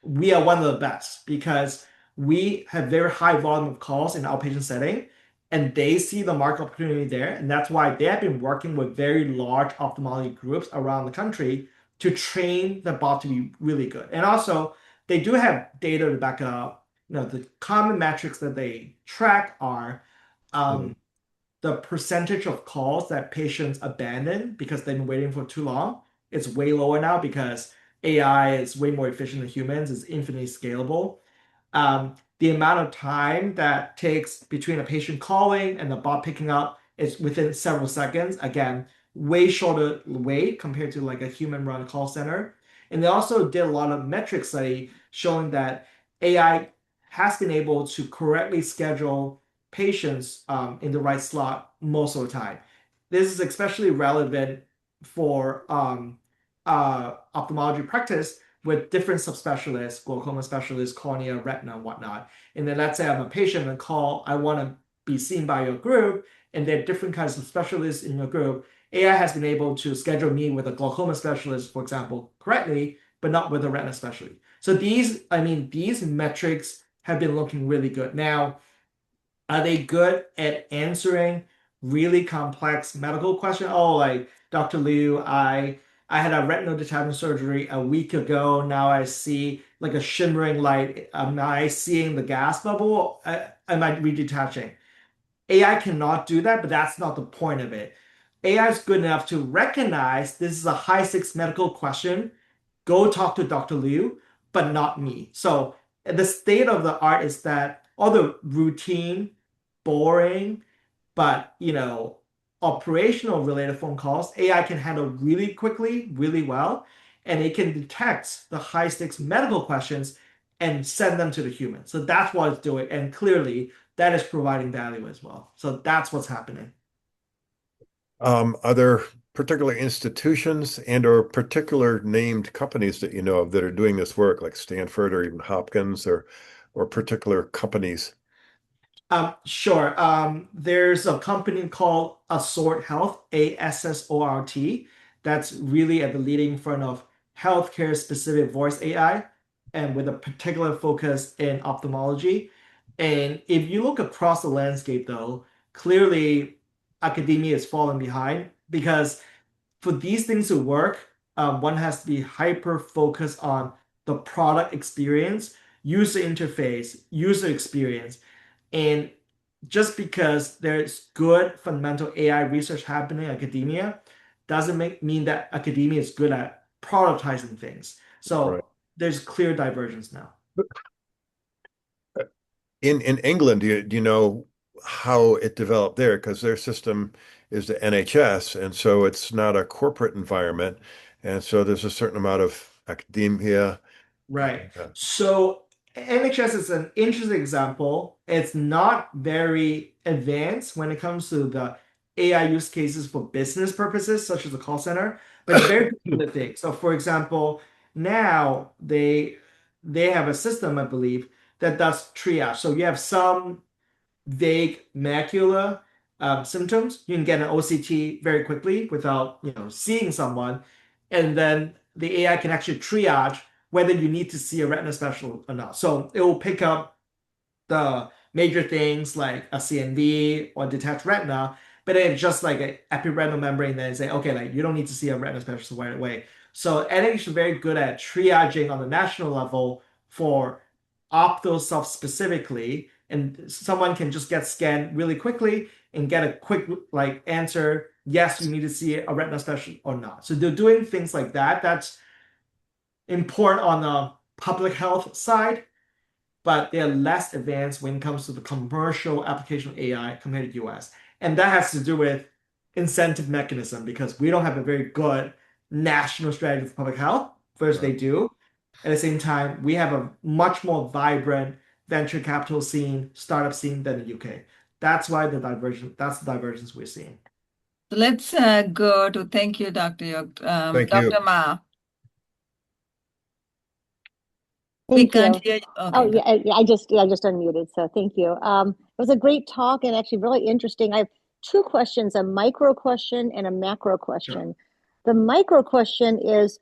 we are one of the best because we have very high volume of calls in outpatient setting, and they see the market opportunity there. And that's why they have been working with very large ophthalmology groups around the country to train the bot to be really good. And also, they do have data to back it up. The common metrics that they track are Mhm. the percentage of calls that patients abandon because they've been waiting for too long. It's way lower now because AI is way more efficient than humans, it's infinitely scalable. The amount of time that takes between a patient calling and the bot picking up is within several seconds. Again, way shorter wait compared to like a human run call center. And they also did a lot of metric study showing that AI has been able to correctly schedule patients in the right slot most of the time. This is especially relevant for ophthalmology practice with different subspecialists, glaucoma specialists, cornea, retina, and whatnot. And then let's say I'm a patient and call, I want to be seen by your group, and there are different kinds of specialists in your group, AI has been able to schedule me with a glaucoma specialist, for example, correctly, but not with a retina specialist. So these metrics have been looking really good. Now, are they good at answering really complex medical questions? Oh, like Dr. Liu, I had a retinal detachment surgery a week ago. Now I see like a shimmering light. Am I seeing the gas bubble? Am I redetaching? AI cannot do that, but that's not the point of it. AI is good enough to recognize this is a high stakes medical question. Go talk to Dr. Liu, but not me. So the state of the art is that all the routine, boring, but operational related phone calls, AI can handle really quickly, really well, and it can detect the high stakes medical questions and send them to the human. So that's what it's doing. And clearly that is providing value as well. So that's what's happening. Are there particular institutions and or particular named companies that you know of that are doing this work, like Stanford or even Hopkins or particular companies? Sure. There's a company called Assort Health, ASSORT, that's really at the leading front of healthcare specific voice AI and with a particular focus in ophthalmology. And if you look across the landscape, though, clearly academia is falling behind because for these things to work, one has to be hyper focused on the product experience, user interface, user experience. And just because there's good fundamental AI research happening in academia doesn't mean that academia is good at prioritizing things. Right. So there's clear divergence now. In England, do you know how it developed there? Because their system is the NHS, and so it's not a corporate environment, and so there's a certain amount of academia. Right. Uh, So NHS is an interesting example. It's not very advanced when it comes to the AI use cases for business purposes, such as the call center, but it's very good for the thing. So for example, now they have a system, I believe, that does triage. So you have some vague macular symptoms, you can get an OCT very quickly without seeing someone, and then the AI can actually triage whether you need to see a retina specialist or not. So it will pick up the major things like a CNV or detached retina, but then it's just like an epiretinal membrane, then say, okay, like you don't need to see a retina specialist right away. So NIH is very good at triaging on the national level for opto stuff specifically, and someone can just get scanned really quickly and get a quick like answer, yes, you need to see a retina specialist or not. So they're doing things like that. That's important on the public health side, but they're less advanced when it comes to the commercial application of AI compared to US. And that has to do with incentive mechanism because we don't have a very good national strategy for public health. First, Right. they do. At the same time, we have a much more vibrant venture capital scene, startup scene than the UK. That's why that's the divergence we're seeing. So let's go to thank you, Dr. Yok. Thank Dr. you. Ma, we Thank can't you. hear you. Oh, Okay, yeah, I just unmuted, so thank you. It was a great talk and actually really interesting. I have two questions, a micro question and a macro Sure. question. The micro question is,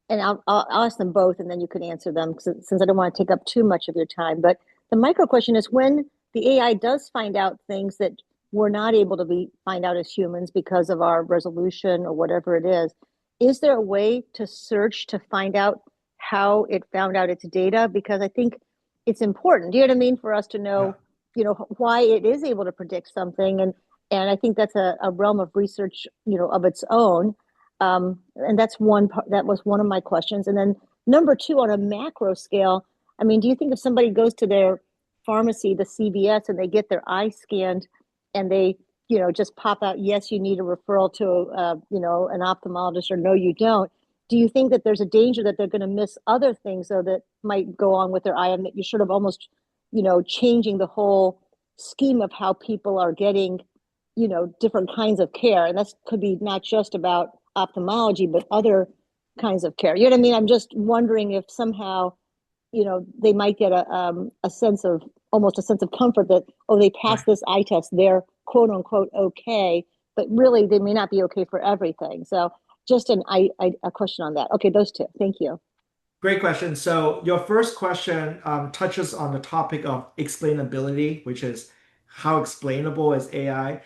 and I'll ask them both and then you can answer them since I don't want to take up too much of your time. But the micro question is when the AI does find out things that we're not able to find out as humans because of our resolution or whatever it is there a way to search to find out how it found out its data? Because I think it's important, do you know what I mean, for us to Yeah. know, why it is able to predict something. And I think that's a realm of research, of its own. And that's one part, that was one of my questions. And then number two, on a macro scale, I mean, do you think if somebody goes to their pharmacy, the CVS, and they get their eye scanned and they, just pop out, yes, you need a referral to, an ophthalmologist, or no, you don't. Do you think that there's a danger that they're going to miss other things though that might go on with their eye, and that you're sort of almost, changing the whole scheme of how people are getting, different kinds of care? And that could be not just about ophthalmology, but other kinds of care. You know what I mean? I'm just wondering if somehow, they might get a sense of, almost a sense of comfort that, oh, they passed this eye test, quote unquote okay, but really they may not be okay for everything. So just a question on that. Okay, those two. Thank you. Great question. So your first question touches on the topic of explainability, which is how explainable is AI?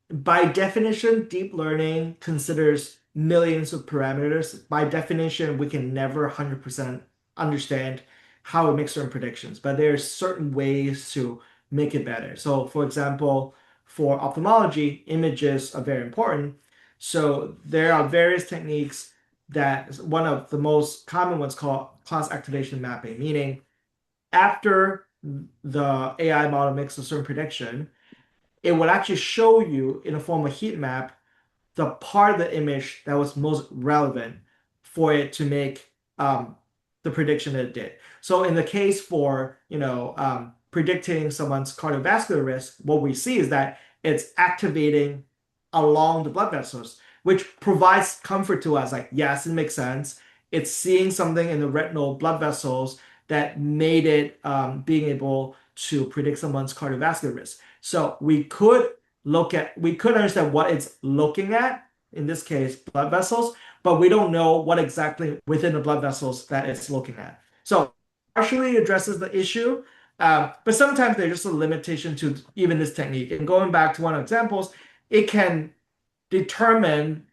By definition, deep learning considers millions of parameters. By definition, we can never 100% understand how it makes certain predictions, but there are certain ways to make it better. So, for example, for ophthalmology, images are very important. So, there are various techniques that one of the most common ones called class activation mapping, meaning after the AI model makes a certain prediction, it would actually show you in a form of heat map the part of the image that was most relevant for it to make the prediction that it did. So in the case for predicting someone's cardiovascular risk, what we see is that it's activating along the blood vessels, which provides comfort to us. Like, yes, it makes sense. It's seeing something in the retinal blood vessels that made it being able to predict someone's cardiovascular risk. So we could understand what it's looking at, in this case, blood vessels, but we don't know what exactly within the blood vessels that it's looking at. So partially addresses the issue, but sometimes there's just a limitation to even this technique. And going back to one of the examples, it can determine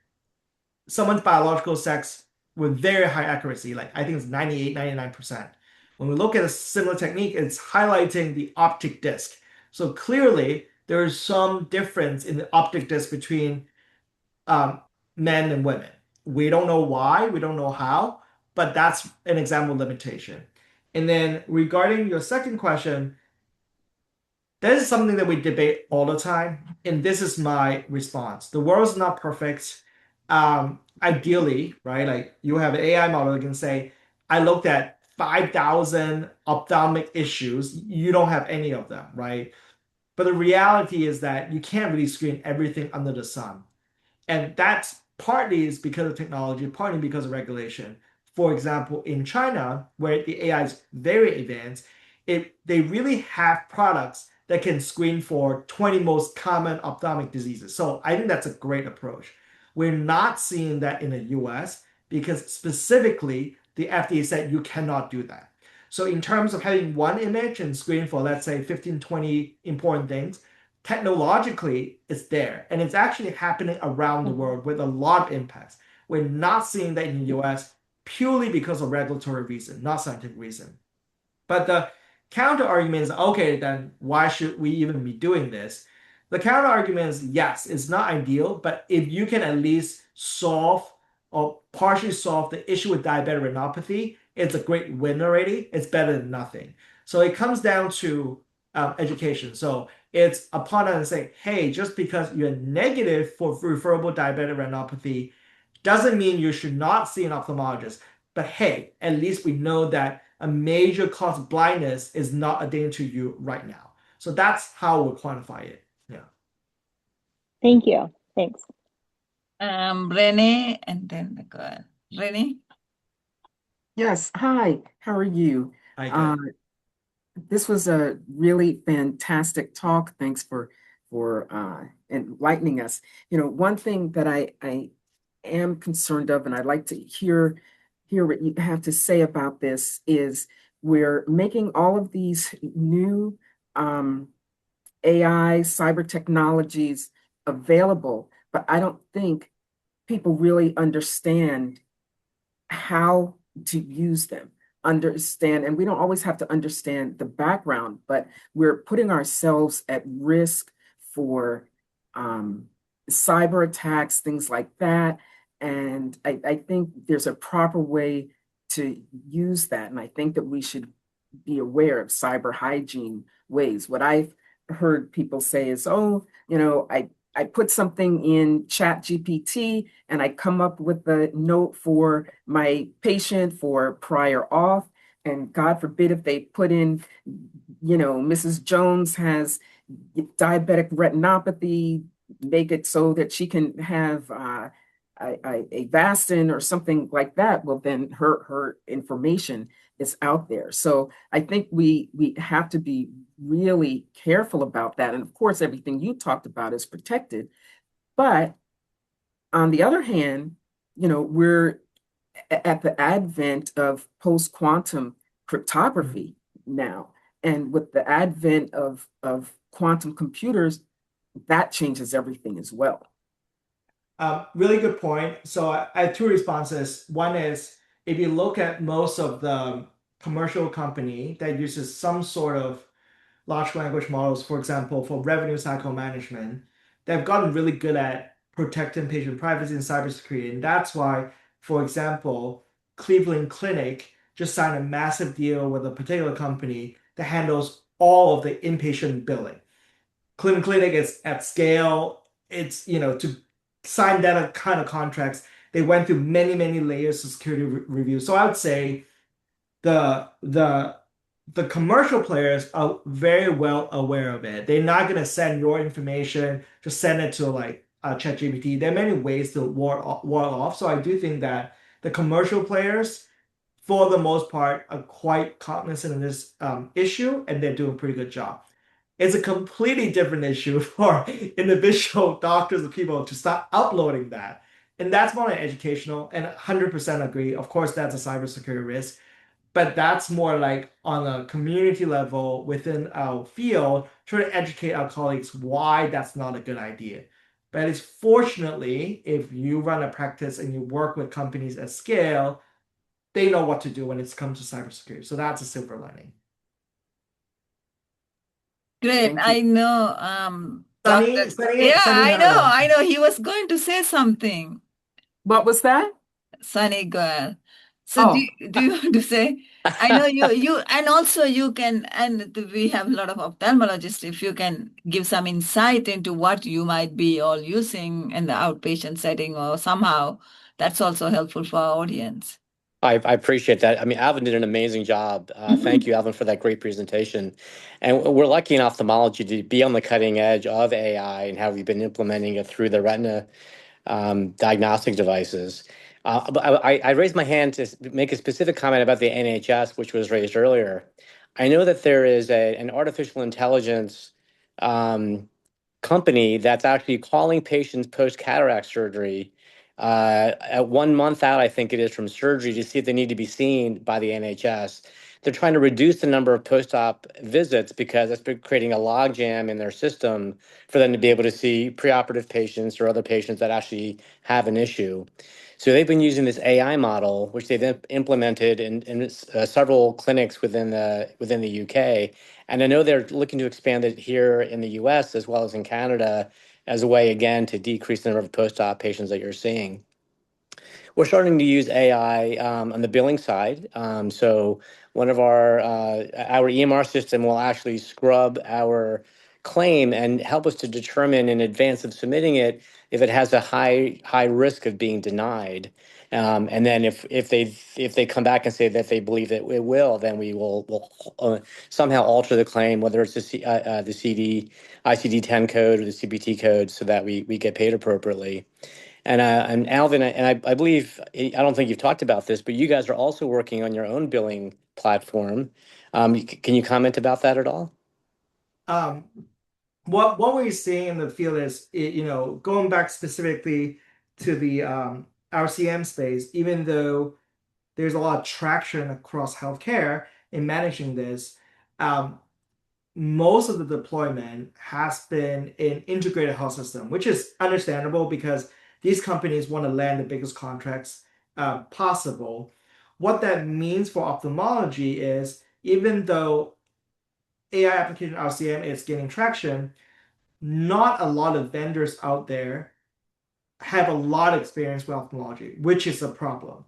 someone's biological sex with very high accuracy, like I think it's 98, 99%. When we look at a similar technique, it's highlighting the optic disc. So clearly, there is some difference in the optic disc between men and women. We don't know why, we don't know how, but that's an example of limitation. And then regarding your second question, this is something that we debate all the time, and this is my response. The world is not perfect. Ideally, right? Like you have an AI model that can say, I looked at 5,000 ophthalmic issues. You don't have any of them, right? But the reality is that you can't really screen everything under the sun. And that's partly is because of technology, partly because of regulation. For example, in China, where the AI is very advanced, they really have products that can screen for 20 most common ophthalmic diseases. So I think that's a great approach. We're not seeing that in the US because specifically the FDA said you cannot do that. So in terms of having one image and screen for, let's say, 15, 20 important things, technologically it's there. And it's actually happening around the world with a lot of impacts. We're not seeing that in the US purely because of regulatory reason, not scientific reason. But the counter argument is, okay, then why should we even be doing this? The counter argument is, yes, it's not ideal, but if you can at least solve or partially solve the issue with diabetic retinopathy, it's a great win already. It's better than nothing. So it comes down to education. So it's upon us to say, hey, just because you're negative for referable diabetic retinopathy doesn't mean you should not see an ophthalmologist. But hey, at least we know that a major cause of blindness is not a danger to you right now. So that's how we'll quantify it. Yeah. Thank you. Thanks. Renee, and then the girl. Renee? Yes. Hi, how are you? I Uh, good. this was a really fantastic talk. Thanks for enlightening us. You know, one thing that I am concerned of, and I'd like to hear what you have to say about this, is we're making all of these new AI cyber technologies available, but I don't think people really understand how to use them, understand, and we don't always have to understand the background, but we're putting ourselves at risk for cyber attacks, things like that. And I think there's a proper way to use that. And I think that we should be aware of cyber hygiene ways. What I've heard people say is, oh, you know, I put something in Chat GPT and I come up with a note for my patient for prior auth. And God forbid if they put in, you know, Mrs. Jones has diabetic retinopathy, make it so that she can have a Avastin or something like that. Well, then her information is out there. So I think we have to be really careful about that. And of course, everything you talked about is protected. But on the other hand, we're at the advent of post-quantum cryptography now. And with the advent of quantum computers, that changes everything as well. Really good point. So I have two responses. One is if you look at most of the commercial company that uses some sort of large language models, for example, for revenue cycle management, they've gotten really good at protecting patient privacy and cybersecurity. And that's why, for example, Cleveland Clinic just signed a massive deal with a particular company that handles all of the inpatient billing. Cleveland Clinic is at scale. It's, to sign that kind of contracts, they went through many, many layers of security review. So I would say the the the commercial players are very well aware of it. They're not gonna send your information, just send it to like ChatGPT. There are many ways to ward off. So I do think that the commercial players, for the most part, are quite cognizant of this issue, and they're doing a pretty good job. It's a completely different issue for individual doctors and people to start uploading that. And that's more like educational, and 100% agree. Of course, that's a cybersecurity risk, but that's more like on a community level within our field, trying to educate our colleagues why that's not a good idea. But it's fortunately, if you run a practice and you work with companies at scale, they know what to do when it comes to cybersecurity. So that's a silver lining. Great. Thank you. I know, Doctor. Sunny Yeah, had a- I know. He was going to say something. What was that? Sunny girl. So Oh, do you want to say? I know you and also you can, and we have a lot of ophthalmologists. If you can give some insight into what you might be all using in the outpatient setting or somehow, that's also helpful for our audience. I appreciate that. I mean, Alvin did an amazing job. Thank you, Alvin, for that great presentation. And we're lucky in ophthalmology to be on the cutting edge of AI and how we've been implementing it through the retina diagnostic devices. But I raised my hand to make a specific comment about the NHS, which was raised earlier. I know that there is an artificial intelligence company that's actually calling patients post cataract surgery at 1 month out, I think it is, from surgery to see if they need to be seen by the NHS. They're trying to reduce the number of post-op visits because it's been creating a logjam in their system for them to be able to see preoperative patients or other patients that actually have an issue. So they've been using this AI model, which they've implemented in several clinics within the UK. And I know they're looking to expand it here in the US as well as in Canada as a way, again, to decrease the number of post-op patients that you're seeing. We're starting to use AI on the billing side. So one of our EMR system will actually scrub our claim and help us to determine in advance of submitting it if it has a high risk of being denied. And then if they come back and say that they believe that it will, then we'll somehow alter the claim, whether it's the ICD-10 code or the CPT code, so that we get paid appropriately. And Alvin, I believe, I don't think you've talked about this, but you guys are also working on your own billing platform. Can you comment about that at all? Um, what we're seeing in the field is, going back specifically to the RCM space, even though there's a lot of traction across healthcare in managing this, most of the deployment has been in integrated health system, which is understandable because these companies want to land the biggest contracts possible. What that means for ophthalmology is, even though AI application RCM is gaining traction, not a lot of vendors out there have a lot of experience with ophthalmology, which is a problem.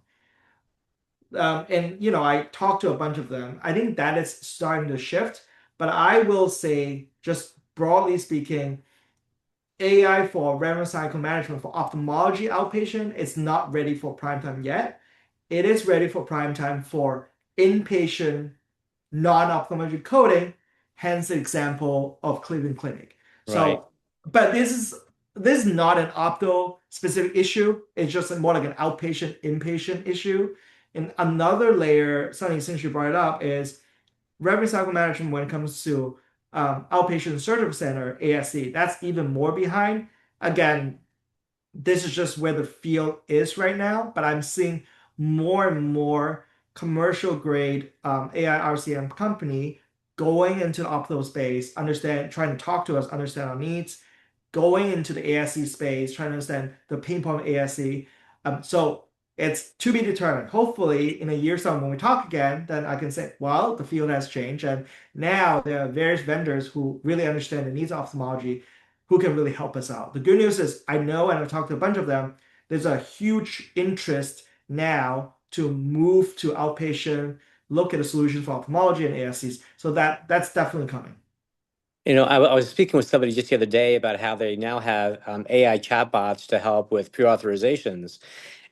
And I talked to a bunch of them. I think that is starting to shift, but I will say, just broadly speaking, AI for revenue cycle management for ophthalmology outpatient is not ready for prime time yet. It is ready for prime time for inpatient non-ophthalmology coding, hence the example of Cleveland Clinic. Right. But this is not an opto specific issue. It's just more like an outpatient inpatient issue. And another layer, something since you brought it up, is revenue cycle management when it comes to outpatient surgical center, ASC. That's even more behind. Again, this is just where the field is right now, but I'm seeing more and more commercial grade AI RCM company going into the optical space, trying to talk to us, understand our needs, going into the ASC space, trying to understand the pain point of ASC. So it's to be determined. Hopefully, in a year's time when we talk again, then I can say, well, the field has changed, and now there are various vendors who really understand the needs of ophthalmology who can really help us out. The good news is I know, and I've talked to a bunch of them, there's a huge interest now to move to outpatient, look at a solution for ophthalmology and ASCs. So that's definitely coming. I was speaking with somebody just the other day about how they now have AI chatbots to help with pre-authorizations.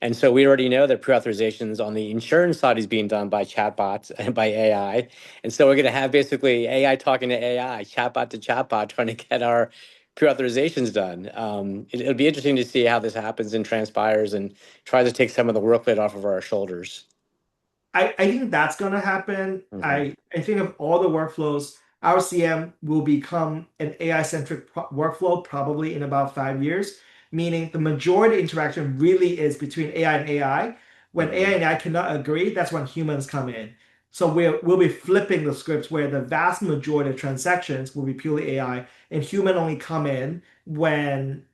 And so we already know that pre-authorizations on the insurance side is being done by chatbots and by AI. And so we're going to have basically AI talking to AI, chatbot to chatbot, trying to get our pre-authorizations done. It'll be interesting to see how this happens and transpires and tries to take some of the workload off of our shoulders. I think that's going to happen. Mhm. I think of all the workflows, our CM will become an AI-centric workflow probably in about 5 years, meaning the majority interaction really is between AI and AI. When AI and AI cannot agree, that's when humans come in. So we'll be flipping the scripts where the vast majority of transactions will be purely AI and human only come in when,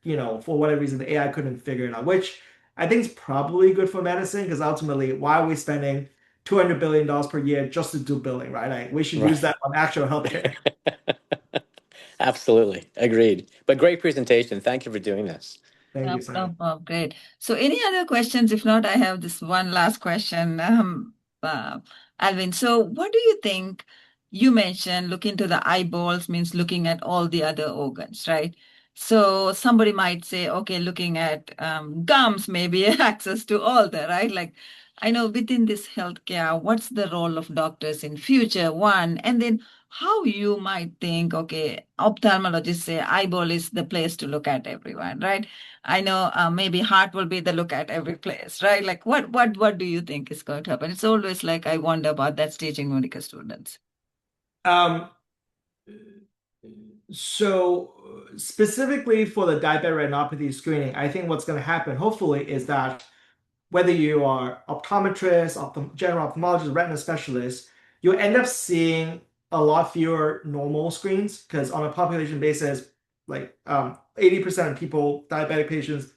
for whatever reason, the AI couldn't figure it out, which I think is probably good for medicine because ultimately, why are we spending $200 billion per year just to do billing, right? Like, we should use that on actual healthcare. Absolutely. Agreed. But great presentation. Thank you for doing this. Thank you, Simon. Great. So any other questions? If not, I have this one last question, Alvin. So what do you think? You mentioned look into the eyeballs means looking at all the other organs, right? So somebody might say, okay, looking at gums, maybe access to all the, right? Like, I know within this healthcare, what's the role of doctors in future, one, and then how you might think, okay, ophthalmologists say eyeball is the place to look at everyone, right? I know maybe heart will be the look at every place, right? Like what do you think is going to happen? It's always like I wonder about that teaching medical students. Um, so specifically for the diabetic retinopathy screening, I think what's going to happen, hopefully, is that whether you are optometrist, general ophthalmologist, retina specialist, you'll end up seeing a lot fewer normal screens because on a population basis, like 80% of people, diabetic patients,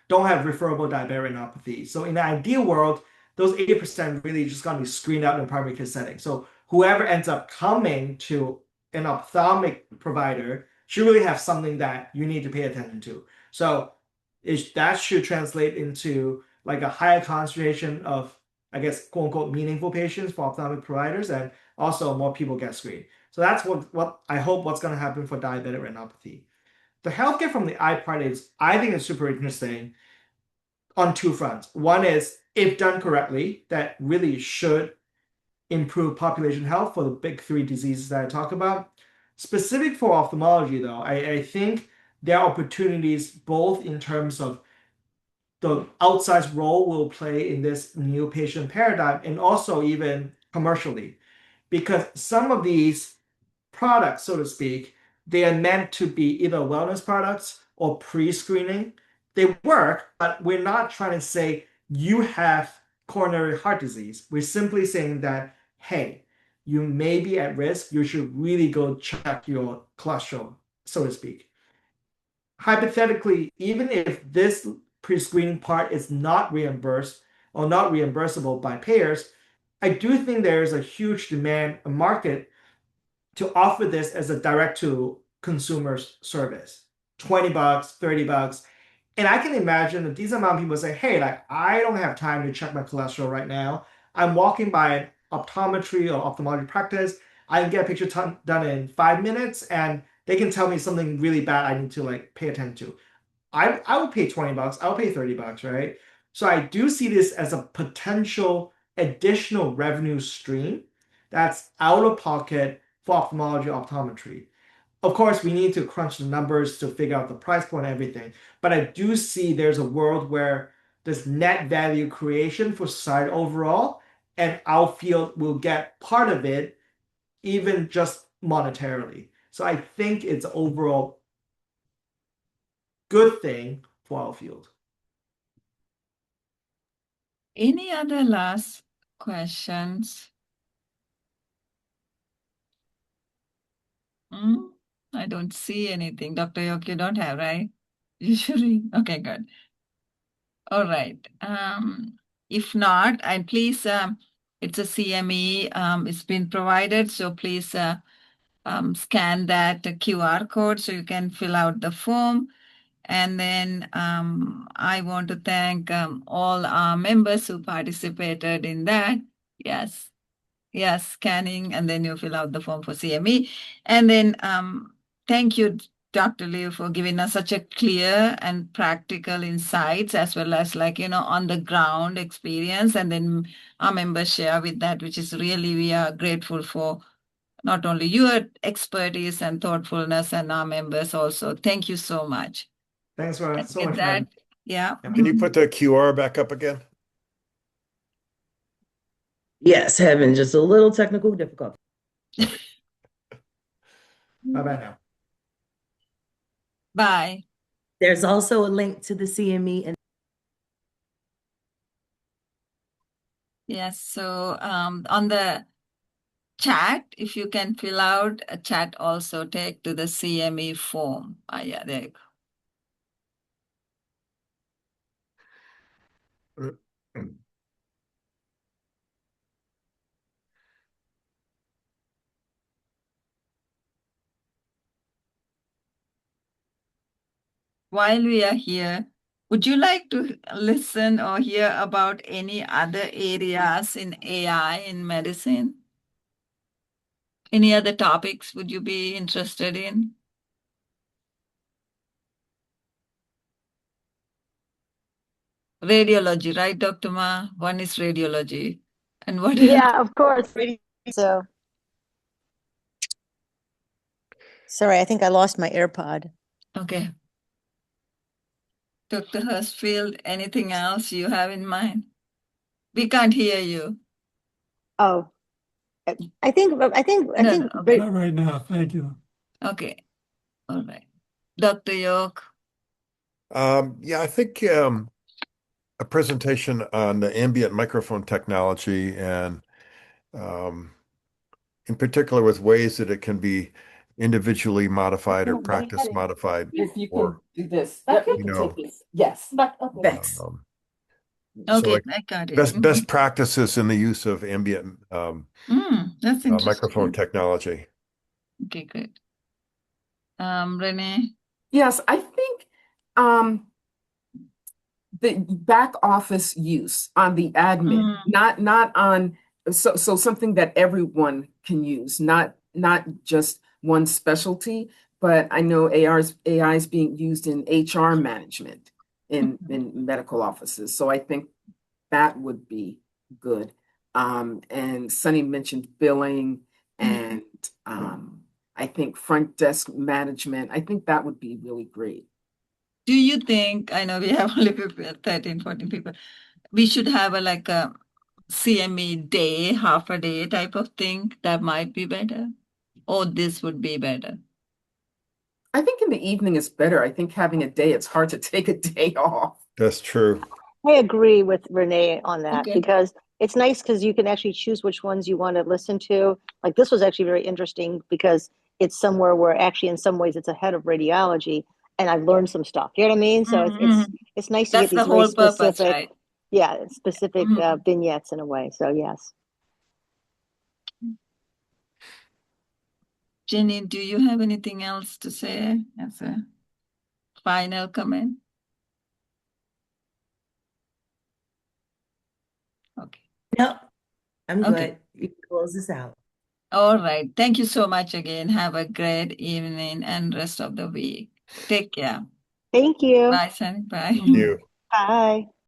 don't have referable diabetic retinopathy. So in the ideal world, those 80% really just gonna be screened out in a primary care setting. So whoever ends up coming to an ophthalmic provider should really have something that you need to pay attention to. So that should translate into like a higher concentration of, I guess, quote unquote, meaningful patients for ophthalmic providers, and also more people get screened. So that's what I hope what's going to happen for diabetic retinopathy. The healthcare from the eye part is, I think, it's super interesting on two fronts. One is, if done correctly, that really should improve population health for the big three diseases that I talk about. Specific for ophthalmology, though, I think there are opportunities both in terms of the outsized role will play in this new patient paradigm and also even commercially. Because some of these products, so to speak, they are meant to be either wellness products or pre-screening. They work, but we're not trying to say you have coronary heart disease. We're simply saying that, hey, you may be at risk. You should really go check your cholesterol, so to speak. Hypothetically, even if this pre-screening part is not reimbursed or not reimbursable by payers, I do think there is a huge demand, a market to offer this as a direct to consumer service. $20, $30. And I can imagine that these amount of people say, hey, like, I don't have time to check my cholesterol right now. I'm walking by an optometry or ophthalmology practice. I can get a picture done in 5 minutes, and they can tell me something really bad I need to like pay attention to. I would pay $20. I would pay $30, right? So I do see this as a potential additional revenue stream that's out of pocket for ophthalmology optometry. Of course, we need to crunch the numbers to figure out the price point and everything. But I do see there's a world where this net value creation for society overall, and our field will get part of it, even just monetarily. So I think it's overall good thing for our field. Any other last questions? I don't see anything. Dr. York, you don't have, right? Usually. Okay, good. All right. If not, and please, it's a CME, it's been provided, so please scan that QR code so you can fill out the form. And then I want to thank all our members who participated in that. Yes. Yes, scanning, and then you fill out the form for CME. And then thank you, Dr. Liu, for giving us such a clear and practical insights, as well as on the ground experience. And then our members share with that, which is really, we are grateful for not only your expertise and thoughtfulness, and our members also. Thank you so much. Thanks for And so with much, that, man. yeah. Can you put the QR back up again? Yes, having just a little technical difficulty. Bye-bye now. Bye. There's also a link to the CME and Yes, so on the chat, if you can fill out a chat also, take to the CME form. Yeah, there you go. While we are here, would you like to listen or hear about any other areas in AI in medicine? Any other topics would you be interested in? Radiology, right, Dr. Ma? One is radiology. And what else? Yeah, of course. So, sorry, I think I lost my AirPod. Okay. Dr. Hurstfield, anything else you have in mind? We can't hear you. Oh, I think No, no, okay. Not right now. Thank you. Okay. All right. Dr. York. Yeah, I think a presentation on the ambient microphone technology and in particular with ways that it can be individually modified or practice modified. If you can or, do this, you know, take this. Yes. Thanks. so Okay, like I got it. best practices in the use of ambient That's interesting. microphone technology. Okay, good. Renee. Yes, I think the back office use on the admin, not on so something that everyone can use, not just one specialty, but I know AI is being used in HR management in medical offices. So I think that would be good. And Sunny mentioned billing and I think front desk management. I think that would be really great. Do you think, I know we have only 13, 14 people, we should have a CME day, half a day type of thing that might be better? Or this would be better? I think in the evening is better. I think having a day, it's hard to take a day off. That's true. I agree with Renee on that Okay. because it's nice because you can actually choose which ones you want to listen to. Like this was actually very interesting because it's somewhere where actually in some ways it's ahead of radiology, and I've learned some stuff. You know what I mean? So it's nice to That's get these the very whole purpose, specific, right? specific vignettes in a way. So yes. Jenny, do you have anything else to say as a final comment? Okay. no, I'm Okay. good. You can close this out. All right. Thank you so much again. Have a great evening and rest of the week. Take care. Thank you. Bye, Sunny. Bye. You. Bye.